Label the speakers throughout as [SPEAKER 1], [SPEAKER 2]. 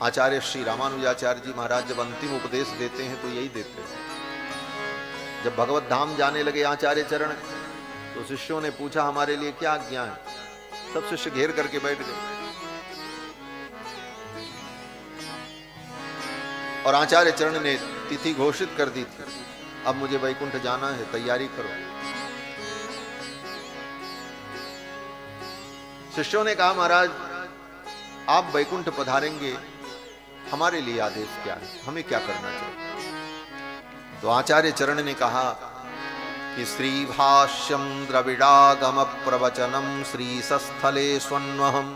[SPEAKER 1] आचार्य श्री रामानुजाचार्य जी महाराज जब अंतिम उपदेश देते हैं तो यही देते हैं। जब भगवत धाम जाने लगे आचार्य चरण तो शिष्यों ने पूछा हमारे लिए क्या आज्ञा है। सब शिष्य घेर करके बैठ गए और आचार्य चरण ने तिथि घोषित कर दी थी, अब मुझे वैकुंठ जाना है, तैयारी करो। शिष्यों ने कहा महाराज आप वैकुंठ पधारेंगे, हमारे लिए आदेश क्या है, हमें क्या करना चाहिए। तो आचार्य चरण ने कहा कि श्री भाष्यम द्रविड़ागम प्रवचनम श्री सस्थले स्वन्वहम।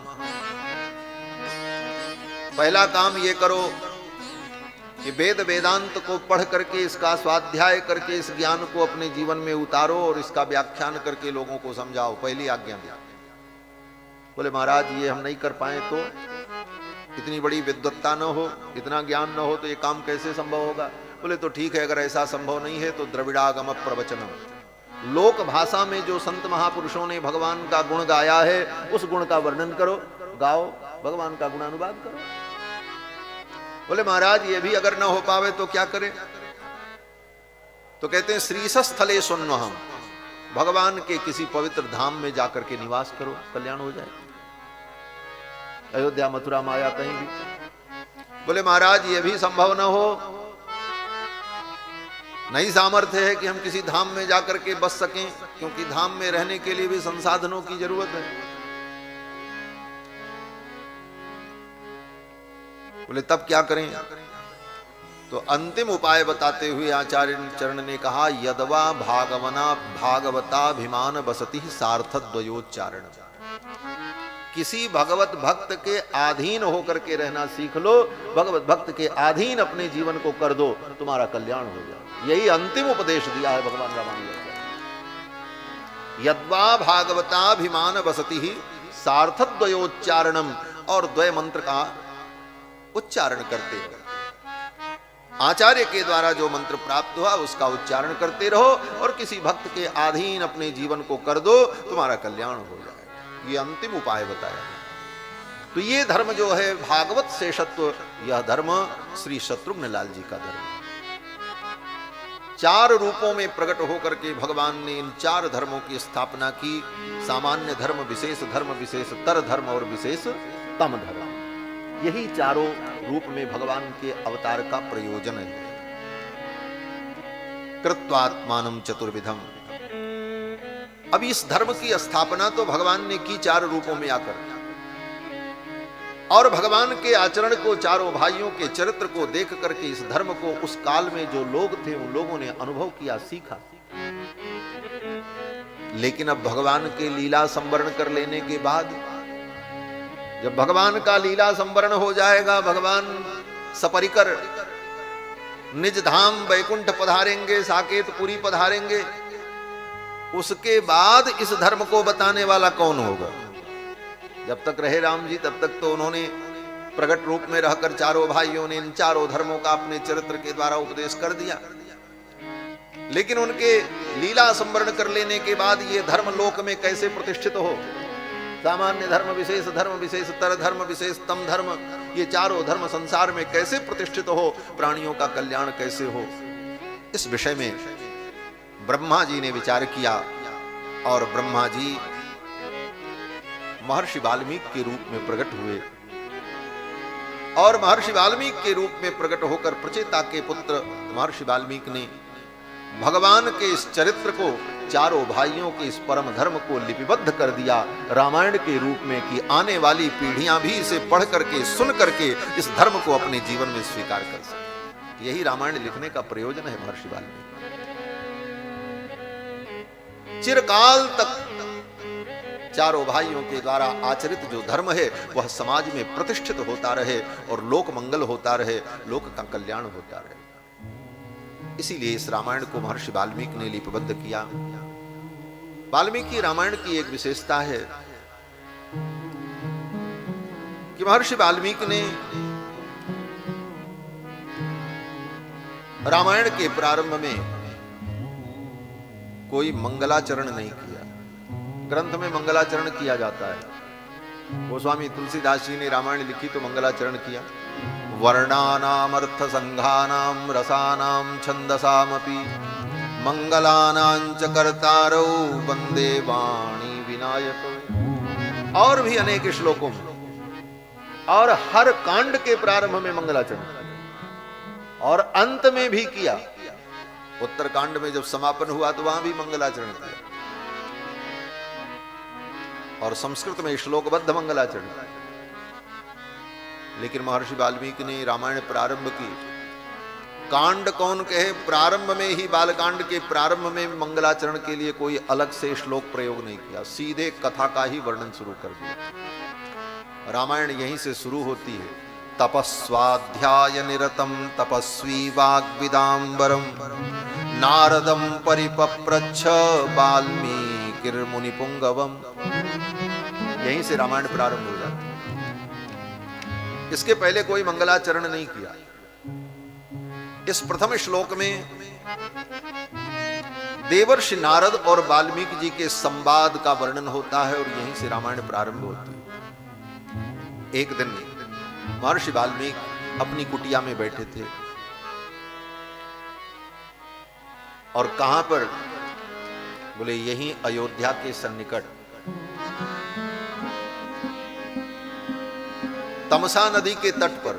[SPEAKER 1] पहला काम ये करो कि वेद वेदांत को पढ़ करके इसका स्वाध्याय करके इस ज्ञान को अपने जीवन में उतारो और इसका व्याख्यान करके लोगों को समझाओ। पहली आज्ञा दी। बोले महाराज ये हम नहीं कर पाए तो, इतनी बड़ी विद्वत्ता न हो, इतना ज्ञान न हो तो ये काम कैसे संभव होगा। बोले तो ठीक है, अगर ऐसा संभव नहीं है तो द्रविड़ागम प्रवचनम, लोक भाषा में जो संत महापुरुषों ने भगवान का गुण गाया है उस गुण का वर्णन करो, गाओ, भगवान का गुणानुवाद करो। बोले महाराज ये भी अगर न हो पावे तो क्या करें। तो कहते हैं श्रीसस्थले सुन्वहम, भगवान के किसी पवित्र धाम में जाकर के निवास करो, कल्याण हो जाए। अयोध्या मथुरा माया कहीं भी। बोले महाराज ये भी संभव न हो, नहीं सामर्थ्य है कि हम किसी धाम में जाकर के बस सकें, क्योंकि धाम में रहने के लिए भी संसाधनों की जरूरत है। बोले तब क्या करें। तो अंतिम उपाय बताते हुए आचार्य चरण ने कहा यदवा भागवताभिमान बसति सार्थद्वयोच्चारण। किसी भगवत भक्त के अधीन होकर के रहना सीख लो, भगवत भक्त के अधीन अपने जीवन को कर दो, तुम्हारा कल्याण हो जाए। यही अंतिम उपदेश दिया है भगवान रामानुजाचार्य। यद्वा भागवताभिमान बसति सार्थद्वयोच्चारणम, और द्वय मंत्र का उच्चारण करते रहो। आचार्य के द्वारा जो मंत्र प्राप्त हुआ उसका उच्चारण करते रहो और किसी भक्त के अधीन अपने जीवन को कर दो, तुम्हारा कल्याण हो जाएगा। ये अंतिम उपाय बताया। तो ये धर्म जो है भागवत शेषत्व, यह धर्म श्री शत्रुघ्न लाल जी का धर्म। 4 रूपों में प्रकट होकर के भगवान ने इन 4 धर्मों की स्थापना की। सामान्य धर्म, विशेष धर्म, विशेष तर धर्म और विशेष तम धर्म। यही चारों रूप में भगवान के अवतार का प्रयोजन है। कृत्वात्मानं चतुर्विधम। अब इस धर्म की स्थापना तो भगवान ने की 4 रूपों में आकर, और भगवान के आचरण को, चारों भाइयों के चरित्र को देख करके इस धर्म को उस काल में जो लोग थे उन लोगों ने अनुभव किया, सीखा। लेकिन अब भगवान के लीला संवरण कर लेने के बाद, जब भगवान का लीला संवरण हो जाएगा, भगवान सपरिकर निज धाम वैकुंठ पधारेंगे, साकेतपुरी पधारेंगे, उसके बाद इस धर्म को बताने वाला कौन होगा। जब तक रहे राम जी तब तक तो उन्होंने प्रकट रूप में रहकर चारों भाइयों ने इन 4 धर्मों का अपने चरित्र के द्वारा उपदेश कर दिया। लेकिन उनके लीला संवरण कर लेने के बाद ये धर्म लोक में कैसे प्रतिष्ठित हो, सामान्य धर्म, विशेष धर्म, विशेष तर धर्म, विशेष तम धर्म, ये 4 धर्म संसार में कैसे प्रतिष्ठित हो, प्राणियों का कल्याण कैसे हो, इस विषय में ब्रह्मा जी ने विचार किया। और ब्रह्मा जी महर्षि वाल्मीकि के रूप में प्रकट हुए, और महर्षि वाल्मीकि के रूप में प्रकट होकर प्रचेता के पुत्र महर्षि वाल्मीकि ने भगवान के इस चरित्र को, चारों भाइयों के इस परम धर्म को लिपिबद्ध कर दिया रामायण के रूप में, कि आने वाली पीढ़ियां भी इसे पढ़ करके, सुन करके इस धर्म को अपने जीवन में स्वीकार कर सके। यही रामायण लिखने का प्रयोजन है महर्षि वाल्मीकि। चिरकाल तक चारों भाइयों के द्वारा आचरित जो धर्म है वह समाज में प्रतिष्ठित होता रहे और लोक मंगल होता रहे, लोक का कल्याण होता रहे। इसीलिए इस रामायण को महर्षि वाल्मीकि ने लिपिबद्ध किया। वाल्मीकि रामायण की एक विशेषता है कि महर्षि वाल्मीकि ने रामायण के प्रारंभ में कोई मंगलाचरण नहीं किया। ग्रंथ में मंगलाचरण किया जाता है, गोस्वामी तुलसीदास जी ने रामायण लिखी तो मंगलाचरण किया। वर्णानाम अर्थ संघानाम रसानाम छंदसामपि मंगलानां च कर्तारौ वंदे वाणी विनायक। और भी अनेक श्लोकों में और हर कांड के प्रारंभ में मंगलाचरण और अंत में भी किया। उत्तरकांड में जब समापन हुआ तो वहां भी मंगलाचरण किया और संस्कृत में श्लोकबद्ध मंगलाचरण। लेकिन महर्षि वाल्मीकि ने रामायण प्रारंभ की, कांड कौन कहे, प्रारंभ में ही बालकांड के प्रारंभ में मंगलाचरण के लिए कोई अलग से श्लोक प्रयोग नहीं किया, सीधे कथा का ही वर्णन शुरू कर दिया। रामायण यहीं से शुरू होती है। तपस्वाध्याय निरतम तपस्वी वाग्विदाम्बरम नारदम परिपप्रच्छ वाल्मीकिर्मुनि पुंगवम। यहीं से रामायण प्रारंभ हो जाता है। इसके पहले कोई मंगलाचरण नहीं किया। इस प्रथम श्लोक में देवर्षि नारद और वाल्मीकि जी के संवाद का वर्णन होता है और यहीं से रामायण प्रारंभ होती है। एक दिन महर्षि वाल्मीकि अपनी कुटिया में बैठे थे और कहां पर, बोले यहीं अयोध्या के सन्निकट तमसा नदी के तट पर,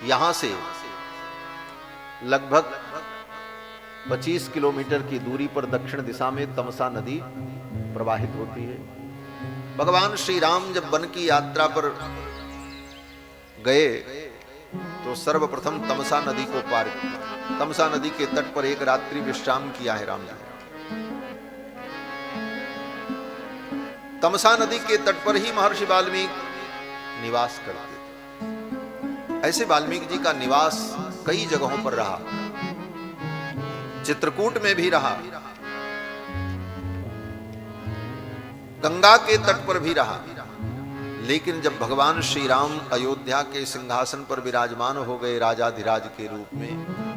[SPEAKER 1] यहां से लगभग 25 किलोमीटर की दूरी पर दक्षिण दिशा में तमसा नदी प्रवाहित होती है। भगवान श्री राम जब वन की यात्रा पर गए तो सर्वप्रथम तमसा नदी को पार किया। तमसा नदी के तट पर एक रात्रि विश्राम किया है राम जी। तमसा नदी के तट पर ही महर्षि वाल्मीकि निवास करते थे। ऐसे वाल्मीकि जी का निवास कई जगहों पर रहा, चित्रकूट में भी रहा, गंगा के तट पर भी रहा। लेकिन जब भगवान श्री राम अयोध्या के सिंहासन पर विराजमान हो गए राजाधिराज के रूप में,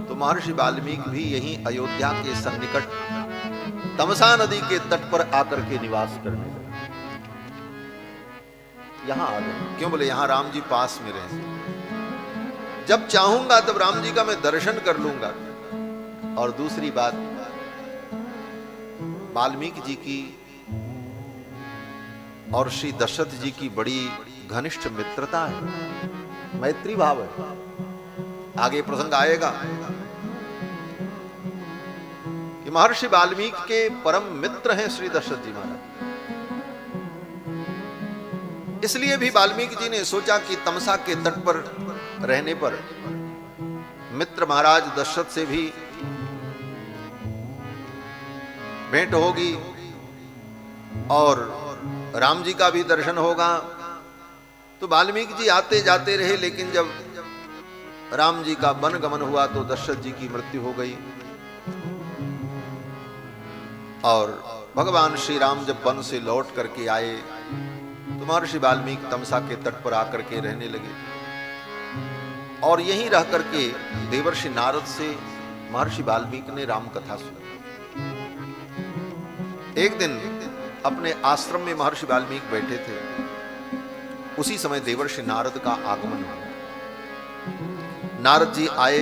[SPEAKER 1] तो महर्षि वाल्मीकि भी यहीं अयोध्या के सन्निकट तमसा नदी के तट पर आकर के निवास करने लगे। यहां आ गए, क्यों? बोले यहां राम जी पास में रहे, जब चाहूंगा तब राम जी का मैं दर्शन कर लूंगा। और दूसरी बात, वाल्मीकि जी की और श्री दशरथ जी की बड़ी घनिष्ठ मित्रता है, मैत्री भाव है। आगे प्रसंग आएगा कि महर्षि वाल्मीकि के परम मित्र हैं श्री दशरथ जी महाराज। इसलिए भी वाल्मीकि जी ने सोचा कि तमसा के तट पर रहने पर मित्र महाराज दशरथ से भी भेंट होगी और राम जी का भी दर्शन होगा। तो वाल्मीकि जी आते जाते रहे, लेकिन जब राम जी का वन गमन हुआ तो दशरथ जी की मृत्यु हो गई और भगवान श्री राम जब वन से लौट करके आए तो महर्षि वाल्मीकि तमसा के तट पर आकर के रहने लगे और यहीं रह करके देवर्षि नारद से महर्षि वाल्मीकि ने राम कथा सुनी। एक दिन अपने आश्रम में महर्षि वाल्मीकि बैठे थे, उसी समय देवर्षि नारद का आगमन हुआ। नारद जी आए।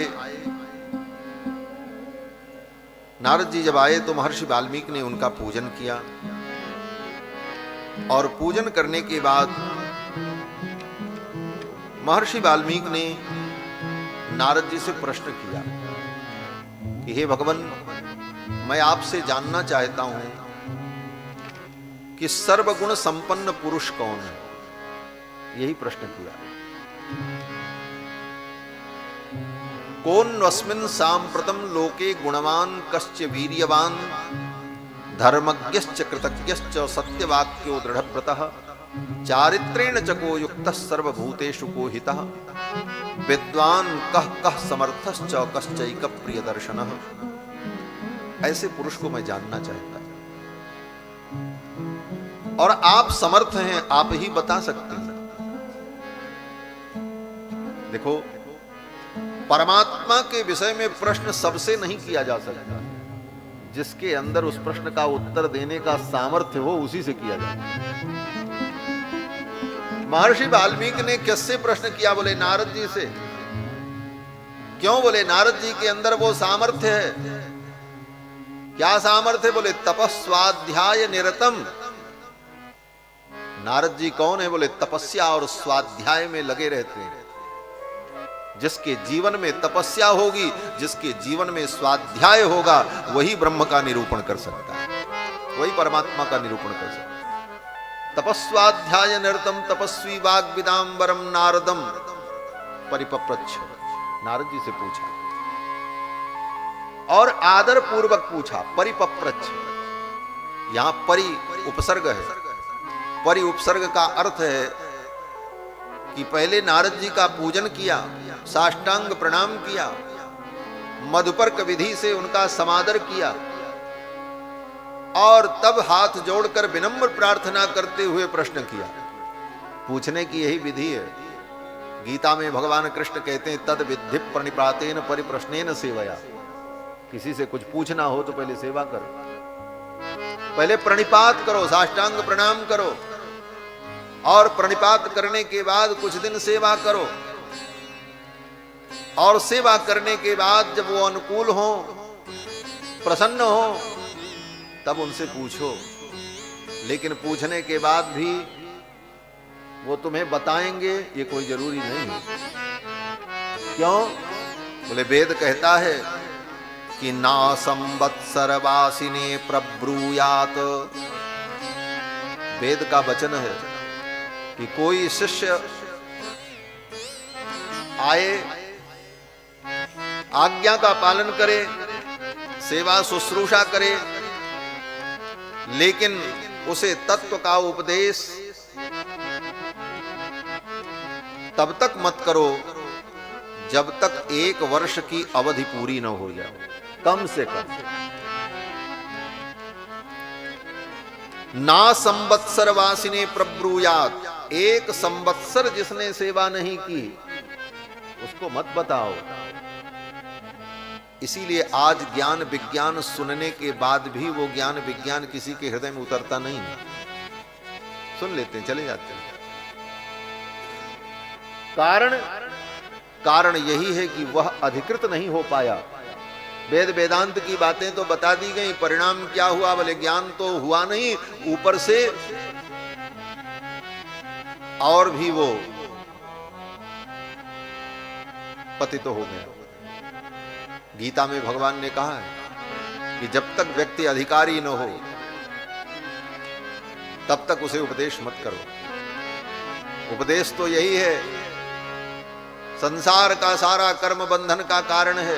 [SPEAKER 1] नारद जी जब आए तो महर्षि वाल्मीकि ने उनका पूजन किया और पूजन करने के बाद महर्षि वाल्मीकि ने नारद जी से प्रश्न किया कि हे भगवान, मैं आपसे जानना चाहता हूं कि सर्वगुण संपन्न पुरुष कौन है। यही प्रश्न किया। कौन अस्मिन् सांप्रतम लोके गुणवान कश्च वीर्यवान धर्मज्ञश्च कृतज्ञश्च सत्यवाक्यो दृढ़व्रतः चारित्रेण च को युक्तः सर्वभूतेषु को हितः विद्वान कः कः समर्थश्च कश्चैक प्रियदर्शनः। ऐसे पुरुष को मैं जानना चाहता हूं और आप समर्थ हैं, आप ही बता सकते हैं। देखो, परमात्मा के विषय में प्रश्न सबसे नहीं किया जा सकता। जिसके अंदर उस प्रश्न का उत्तर देने का सामर्थ्य हो उसी से किया जाता है। महर्षि वाल्मीकि ने किससे प्रश्न किया? बोले नारद जी से। क्यों? बोले नारद जी के अंदर वो सामर्थ्य है। क्या सामर्थ्य? बोले तपस्वाध्याय निरतम। नारद जी कौन है? बोले तपस्या और स्वाध्याय में लगे रहते हैं। जिसके जीवन में तपस्या होगी, जिसके जीवन में स्वाध्याय होगा, वही ब्रह्म का निरूपण कर सकता है, वही परमात्मा का निरूपण कर सकता है। तपस्वाध्याय निरतम तपस्वी वाग्विदाम्बरम नारदम परिपप्रच्छ। नारद जी से पूछा और आदर पूर्वक पूछा, परिपप्रच्छ। यहां परि उपसर्ग है। परि उपसर्ग का अर्थ है कि पहले नारद जी का पूजन किया, साष्टांग प्रणाम किया, मधुपर्क विधि से उनका समादर किया और तब हाथ जोड़कर विनम्र प्रार्थना करते हुए प्रश्न किया। पूछने की यही विधि है। गीता में भगवान कृष्ण कहते हैं तद विद्धि प्रणिपातेन परिप्रश्नेन सेवया। किसी से कुछ पूछना हो तो पहले सेवा करो, पहले प्रणिपात करो, साष्टांग प्रणाम करो और प्रणिपात करने के बाद कुछ दिन सेवा करो और सेवा करने के बाद जब वो अनुकूल हो, प्रसन्न हो, तब उनसे पूछो। लेकिन पूछने के बाद भी वो तुम्हें बताएंगे ये कोई जरूरी नहीं है। क्यों? बोले वेद कहता है कि ना संवत्सरवासिने प्रब्रूयात। वेद का वचन है कि कोई शिष्य आए, आज्ञा का पालन करे, सेवा शुश्रूषा करे, लेकिन उसे तत्व का उपदेश तब तक मत करो जब तक 1 वर्ष की अवधि पूरी न हो जाए, कम से कम। ना संवत्सर वासिने प्रब्रूयात। 1 संवत्सर जिसने सेवा नहीं की उसको मत बताओ। इसीलिए आज ज्ञान विज्ञान सुनने के बाद भी वो ज्ञान विज्ञान किसी के हृदय में उतरता नहीं है। सुन लेते हैं, चले जाते हैं। कारण यही है कि वह अधिकृत नहीं हो पाया। वेद वेदांत की बातें तो बता दी गई, परिणाम क्या हुआ? बोले ज्ञान तो हुआ नहीं, ऊपर से और भी वो पतित तो हो गया। गीता में भगवान ने कहा है कि जब तक व्यक्ति अधिकारी न हो तब तक उसे उपदेश मत करो। उपदेश तो यही है, संसार का सारा कर्म बंधन का कारण है।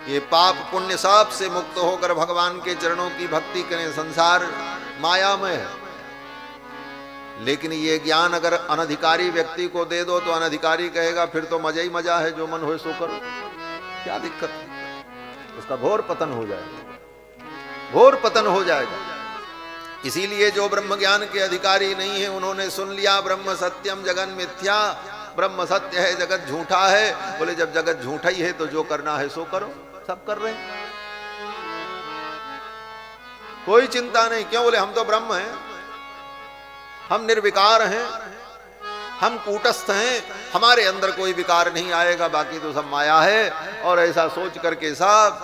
[SPEAKER 1] ये पाप पुण्य सब से मुक्त होकर भगवान के चरणों की भक्ति करें। संसार मायामय है, लेकिन ये ज्ञान अगर अनधिकारी व्यक्ति को दे दो तो अनधिकारी कहेगा फिर तो मजा ही मजा है, जो मन हो सो करो, क्या दिक्कत है? उसका घोर पतन हो जाएगा, घोर पतन हो जाएगा। इसीलिए जो ब्रह्म ज्ञान के अधिकारी नहीं है उन्होंने सुन लिया ब्रह्म सत्यम जगन मिथ्या, ब्रह्म सत्य है जगत झूठा है। बोले जब जगत झूठा ही है तो जो करना है सो करो, सब कर रहे हैं, कोई चिंता नहीं। क्यों? बोले हम तो ब्रह्म हैं, हम निर्विकार हैं, हम कूटस्थ हैं, हमारे अंदर कोई विकार नहीं आएगा, बाकी तो सब माया है। और ऐसा सोच करके सब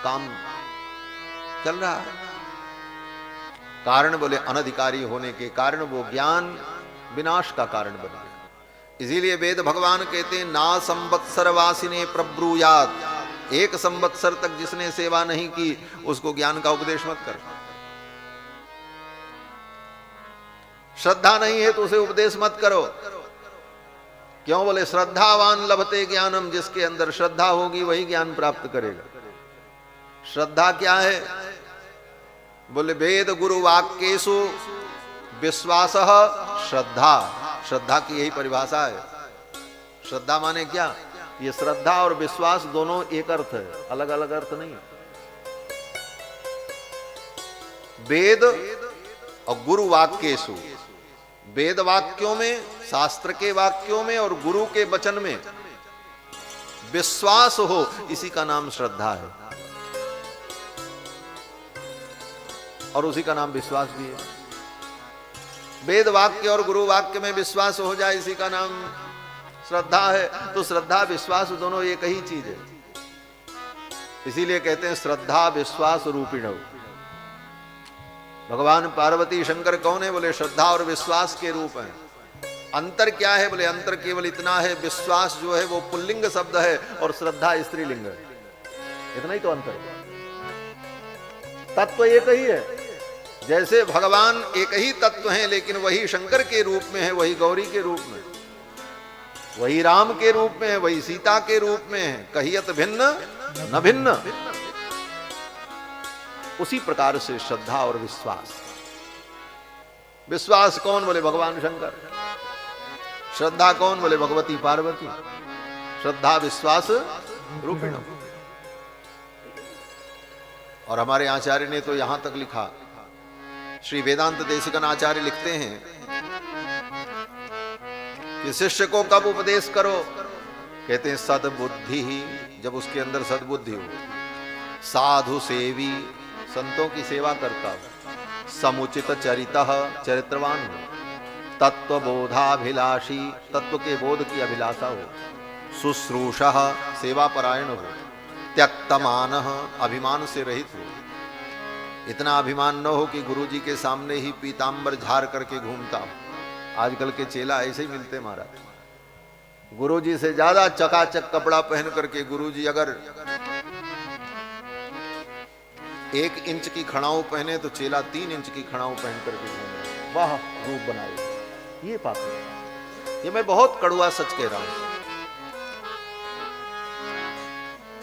[SPEAKER 1] काम चल रहा है। कारण बोले अनधिकारी होने के कारण वो ज्ञान विनाश का कारण बन गया। इसीलिए वेद भगवान कहते हैं ना संवत्सर वासिने प्रब्रूयात। 1 संवत्सर तक जिसने सेवा नहीं की उसको ज्ञान का उपदेश मत कर। श्रद्धा नहीं है तो उसे उपदेश मत करो। क्यों? बोले श्रद्धावान लभते ज्ञानम। जिसके अंदर श्रद्धा होगी वही ज्ञान प्राप्त करेगा। श्रद्धा क्या है? बोले वेद गुरु वाक्येषु विश्वासः श्रद्धा। श्रद्धा की यही परिभाषा है। श्रद्धा माने क्या? ये श्रद्धा और विश्वास दोनों एक अर्थ है, अलग अलग अर्थ नहीं है। वेद और गुरु वाक्येषु, वेद वाक्यों में, शास्त्र के वाक्यों में और गुरु के वचन में विश्वास हो, इसी का नाम श्रद्धा है और उसी का नाम विश्वास भी है। वेद वाक्य और गुरु वाक्य में विश्वास हो जाए, इसी का नाम श्रद्धा है। तो श्रद्धा विश्वास दोनों एक ही चीज है, इसीलिए कहते हैं श्रद्धा विश्वास रूपिणौ। भगवान पार्वती शंकर कौन है? बोले श्रद्धा और विश्वास के रूप हैं। अंतर क्या है? बोले अंतर केवल इतना है, विश्वास जो है वो पुल्लिंग शब्द है और श्रद्धा स्त्रीलिंग है, इतना ही तो अंतर है। तत्व एक ही है। जैसे भगवान एक ही तत्व हैं, लेकिन वही शंकर के रूप में है, वही गौरी के रूप में, वही राम के रूप में है, वही सीता के रूप में है। कहियत भिन्न न भिन्न। उसी प्रकार से श्रद्धा और विश्वास। विश्वास कौन? बोले भगवान शंकर। श्रद्धा कौन? बोले भगवती पार्वती। श्रद्धा विश्वास रूपिण। और हमारे आचार्य ने तो यहां तक लिखा, श्री वेदांत देशिकन आचार्य लिखते हैं कि शिष्य को कब उपदेश करो? कहते हैं सद्बुद्धि ही, जब उसके अंदर सद्बुद्धि हो, साधु सेवी, संतों की सेवा करता हो, समुचित चरितः, चरित्रवान हो, तत्वबोधाभिलाषी, तत्व के बोध की अभिलाषा हो, शुश्रूषः, सेवा परायण हो, त्यक्तमानः, अभिमान से रहित हो। इतना अभिमान न हो कि गुरुजी के सामने ही पीतांबर झाड़ करके घूमता हो। आजकल के चेला ऐसे ही मिलते महाराज, गुरुजी से ज्यादा चकाचक कपड़ा पहन करके। गुरुजी अगर 1 इंच की खड़ाऊ पहने तो चेला 3 इंच की खड़ाऊ पहन करके घूमे, वाह रूप बनाए। ये पाप है, ये मैं बहुत कड़वा सच कह रहा हूं।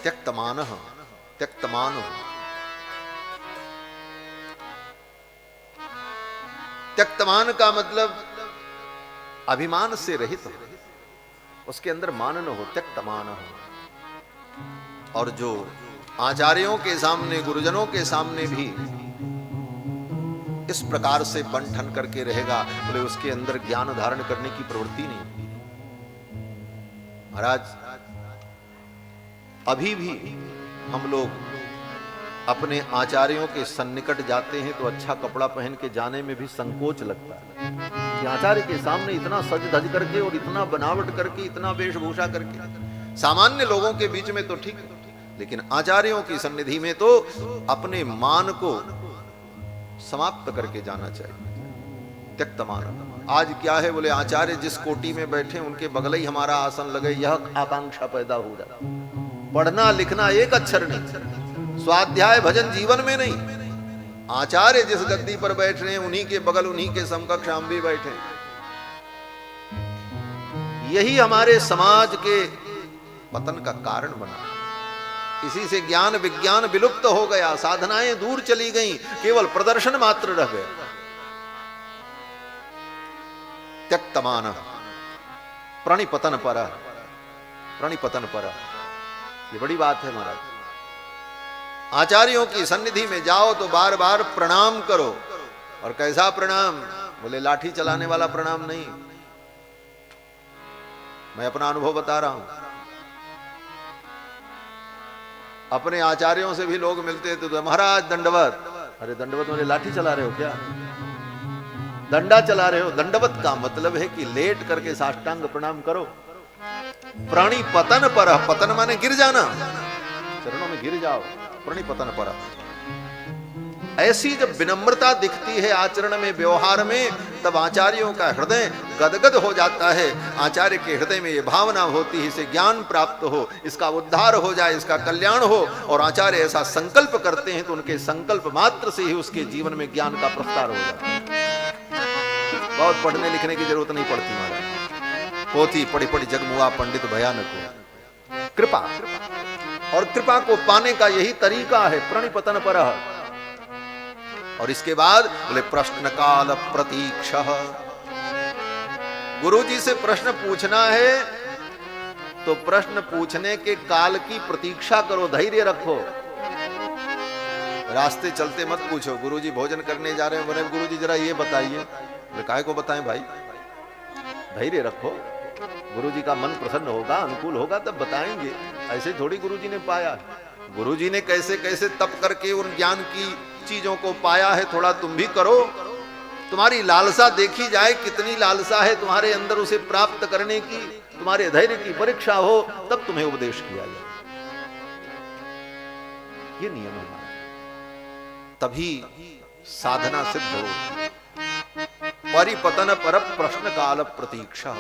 [SPEAKER 1] त्यक्तमानः, त्यक्तमान। त्यक्तमान का मतलब अभिमान से रहित हो, उसके अंदर मान न हो, त्यक्तमान हो। और जो आचार्यों के सामने, गुरुजनों के सामने भी इस प्रकार से बंठन करके रहेगा, बोले उसके अंदर ज्ञान धारण करने की प्रवृत्ति नहीं। महाराज अभी भी हम लोग अपने आचार्यों के सन्निकट जाते हैं तो अच्छा कपड़ा पहन के जाने में भी संकोच लगता है कि आचार्य के सामने इतना सज धज करके और इतना बनावट करके, इतना वेशभूषा करके। सामान्य लोगों के बीच में तो ठीक है, लेकिन आचार्यों की सन्निधि में तो अपने मान को समाप्त करके जाना चाहिए। त्यक्तमान। आज क्या है? बोले आचार्य जिस कोटि में बैठे उनके बगल ही हमारा आसन लगे, यह आकांक्षा पैदा हो जाए। पढ़ना लिखना एक अक्षर नहीं, स्वाध्याय भजन जीवन में नहीं। आचार्य जिस गद्दी पर बैठ रहे हैं उन्हीं के बगल, उन्हीं के समकक्ष हम भी बैठे। यही हमारे समाज के पतन का कारण बना। इसी से ज्ञान विज्ञान विलुप्त हो गया, साधनाएं दूर चली गईं, केवल प्रदर्शन मात्र रह गया। त्यक्तमान प्रणिपतन पर, प्रणिपतन पर। ये बड़ी बात है महाराज। आचार्यों की सन्निधि में जाओ तो बार बार प्रणाम करो। और कैसा प्रणाम? बोले लाठी चलाने वाला प्रणाम नहीं। मैं अपना अनुभव बता रहा हूं। अपने आचार्यों से भी लोग मिलते थे तो महाराज दंडवत। अरे दंडवत वाले लाठी चला रहे हो क्या? डंडा चला रहे हो? दंडवत का मतलब है कि लेट करके साष्टांग प्रणाम करो। प्रणिपतन पर, पतन माने गिर जाना, चरणों में गिर जाओ। प्रणिपतन पर। ऐसी जब विनम्रता दिखती है आचरण में, व्यवहार में, तब आचार्यों का हृदय गदगद हो जाता है। आचार्य के हृदय में ये भावना होती है इसे ज्ञान प्राप्त हो, इसका उद्धार हो जाए, इसका कल्याण हो। और आचार्य ऐसा संकल्प करते हैं तो उनके संकल्प मात्र से ही उसके जीवन में ज्ञान का प्रस्तार हो जाता है। बहुत पढ़ने लिखने की जरूरत नहीं पड़ती महाराज। पोथी पढ़ी पढ़ी जगमुआ पंडित भयानक हो। कृपा, और कृपा को पाने का यही तरीका है, प्रणिपतन पर। और इसके बाद बोले प्रश्न काल प्रतीक्ष। गुरु जी से प्रश्न पूछना है तो प्रश्न पूछने के काल की प्रतीक्षा करो, धैर्य रखो। रास्ते चलते मत पूछो गुरु जी भोजन करने जा रहे हैं, बोले गुरु जी जरा ये बताइए। बोले काहे को बताएं भाई? धैर्य रखो, गुरु जी का मन प्रसन्न होगा, अनुकूल होगा तब बताएंगे। ऐसे थोड़ी गुरु जी ने पाया। गुरु जी ने कैसे कैसे तप करके उन ज्ञान की चीजों को पाया है, थोड़ा तुम भी करो। तुम्हारी लालसा देखी जाए, कितनी लालसा है तुम्हारे अंदर, उसे प्राप्त करने की तुम्हारे धैर्य की परीक्षा हो, तब तुम्हें उपदेश किया जाए। ये नियम है हमारा, तभी साधना सिद्ध हो। परिपतन पर प्रश्न काल प्रतीक्षा,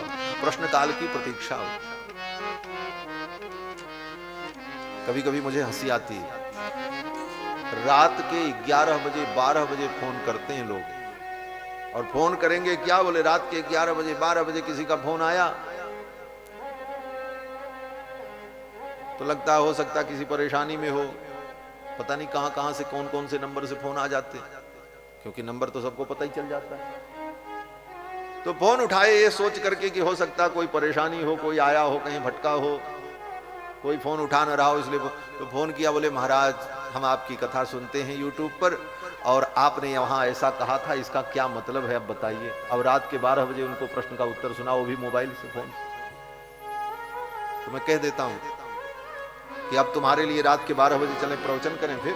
[SPEAKER 1] प्रश्न काल की प्रतीक्षा हो। कभी कभी मुझे हंसी आती है, रात के 11 बजे 12 बजे फोन करते हैं लोग, और फोन करेंगे क्या, बोले रात के 11 बजे 12 बजे किसी का फोन आया तो लगता हो सकता किसी परेशानी में हो, पता नहीं कहां कहां से कौन कौन से नंबर से फोन आ जाते, क्योंकि नंबर तो सबको पता ही चल जाता है। तो फोन उठाए ये सोच करके कि हो सकता कोई परेशानी हो, कोई आया हो, कहीं भटका हो, कोई फोन उठा न रहा हो, इसलिए तो फोन किया। बोले महाराज हम आपकी कथा सुनते हैं यूट्यूब पर, और आपने वहां ऐसा कहा था, इसका क्या मतलब है अब बताइए। अब रात के 12 बजे उनको प्रश्न का उत्तर सुना, वो भी मोबाइल से, फोन से। तो मैं कह देता हूं कि अब तुम्हारे लिए रात के 12 बजे चले प्रवचन करें, फिर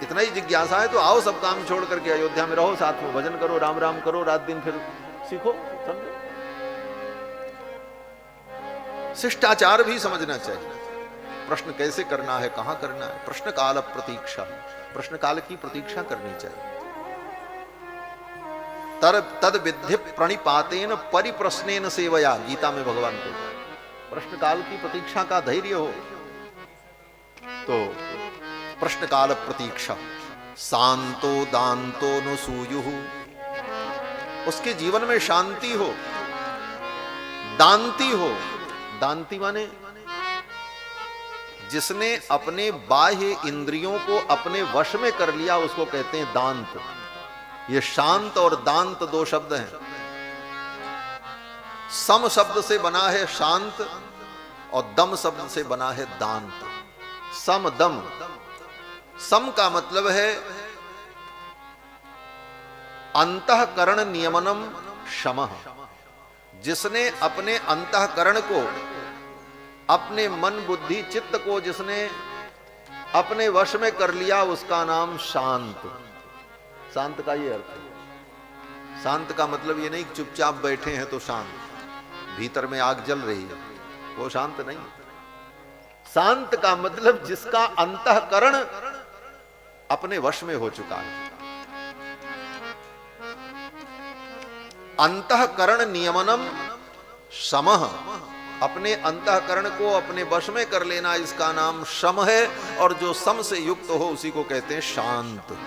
[SPEAKER 1] इतना ही जिज्ञासा है तो आओ, सब काम छोड़ करके अयोध्या में रहो, साथ में भजन करो, राम राम करो, रात दिन फिर सीखो, समझो। शिष्टाचार भी समझना चाहिए, प्रश्न कैसे करना है, कहां करना है। प्रश्न काल प्रतीक्षा, प्रश्न काल की प्रतीक्षा करनी चाहिए। तद विद्धि प्रणिपातेन परिप्रश्नेन सेवया, गीता में भगवान को प्रश्न काल की प्रतीक्षा का धैर्य हो तो प्रश्न काल प्रतीक्षा। शांतो दांतो नुसूयुः, उसके जीवन में शांति हो, दांति हो। दांति माने जिसने अपने बाह्य इंद्रियों को अपने वश में कर लिया, उसको कहते हैं दांत। ये शांत और दांत दो शब्द हैं। सम शब्द से बना है शांत, और दम शब्द से बना है दांत। सम दम, सम का मतलब है अंतःकरण नियमनम शमः, जिसने अपने अंतःकरण को, अपने मन बुद्धि चित्त को जिसने अपने वश में कर लिया, उसका नाम शांत। शांत का ये अर्थ है। शांत का मतलब ये नहीं कि चुपचाप बैठे हैं तो शांत, भीतर में आग जल रही है, वो शांत नहीं। शांत का मतलब जिसका अंतःकरण अपने वश में हो चुका है। अंतःकरण नियमनम शमः, अपने अंतःकरण को अपने वश में कर लेना, इसका नाम शम है। और जो सम से युक्त हो उसी को कहते हैं शांत।